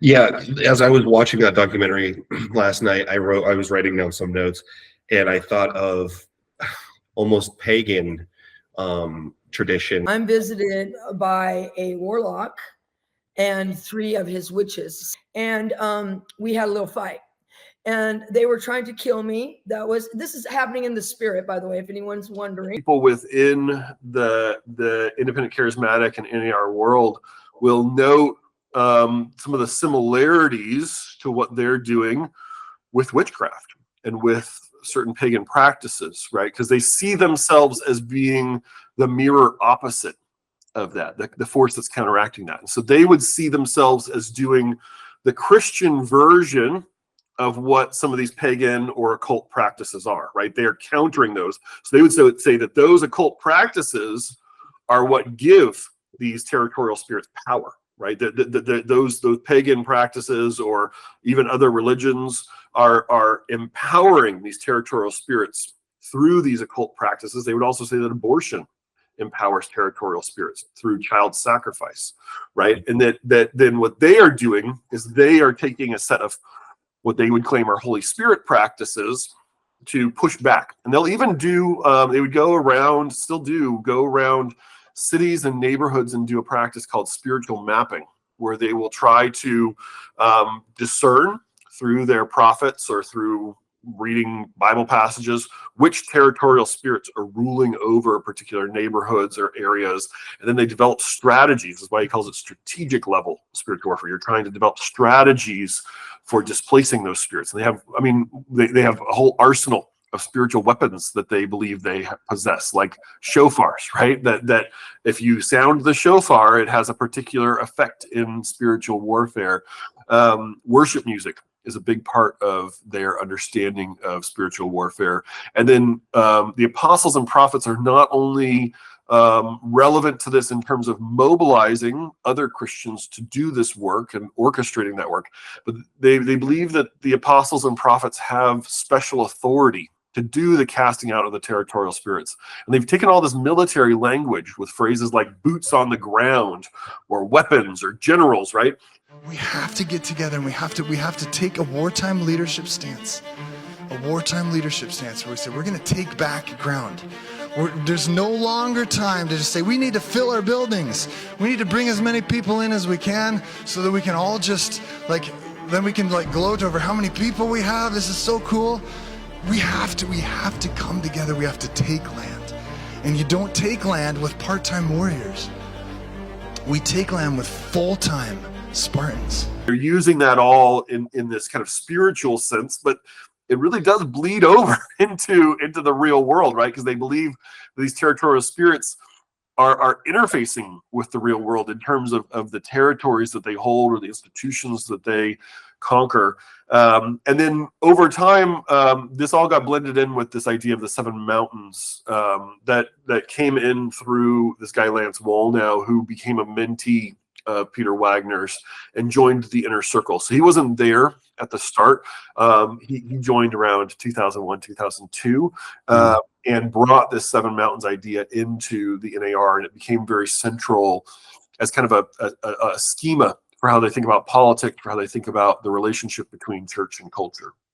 Yeah, as I was watching that documentary last night, I was writing down some notes, and I thought of almost pagan tradition. I'm visited by a warlock and three of his witches, and we had a little fight. And they were trying to kill me. This is happening in the spirit, by the way, if anyone's wondering. People within the independent charismatic and NAR world will note some of the similarities to what they're doing with witchcraft and with certain pagan practices, right? Because they see themselves as being the mirror opposite of that, the force that's counteracting that. And so they would see themselves as doing the Christian version of what some of these pagan or occult practices are, right? They are countering those. So they would say that those occult practices are what give these territorial spirits power, right? Those pagan practices or even other religions are empowering these territorial spirits through these occult practices. They would also say that abortion empowers territorial spirits through child sacrifice, right? And that then what they are doing is they are taking a set of what they would claim are Holy Spirit practices to push back. And they'll even do, they would go around cities and neighborhoods and do a practice called spiritual mapping, where they will try to discern through their prophets or through reading Bible passages which territorial spirits are ruling over particular neighborhoods or areas. And then they develop strategies. That's why he calls it strategic level spiritual warfare. You're trying to develop strategies for displacing those spirits. And they have a whole arsenal of spiritual weapons that they believe they possess, like shofars, right? That if you sound the shofar, it has a particular effect in spiritual warfare. Worship music is a big part of their understanding of spiritual warfare. And then the apostles and prophets are not only relevant to this in terms of mobilizing other Christians to do this work and orchestrating that work, but they believe that the apostles and prophets have special authority to do the casting out of the territorial spirits. And they've taken all this military language with phrases like boots on the ground or weapons or generals, right? We have to get together and we have to take a wartime leadership stance. A wartime leadership stance where we say we're going to take back ground. There's no longer time to just say we need to fill our buildings. We need to bring as many people in as we can so that we can all just then we can gloat over how many people we have. This is so cool. We have to come together. We have to take land. And you don't take land with part-time warriors. We take land with full-time Spartans. They're using that all in this kind of spiritual sense, but it really does bleed over into the real world, right? Because they believe these territorial spirits are interfacing with the real world in terms of the territories that they hold or the institutions that they conquer. And then over time, this all got blended in with this idea of the seven mountains that came in through this guy, Lance Wallnau, who became a mentee of Peter Wagner's and joined the inner circle. So he wasn't there at the start. He joined around 2001, 2002, and brought this Seven Mountains idea into the NAR, and it became very central as kind of a schema for how they think about politics, for how they think about the relationship between church and culture.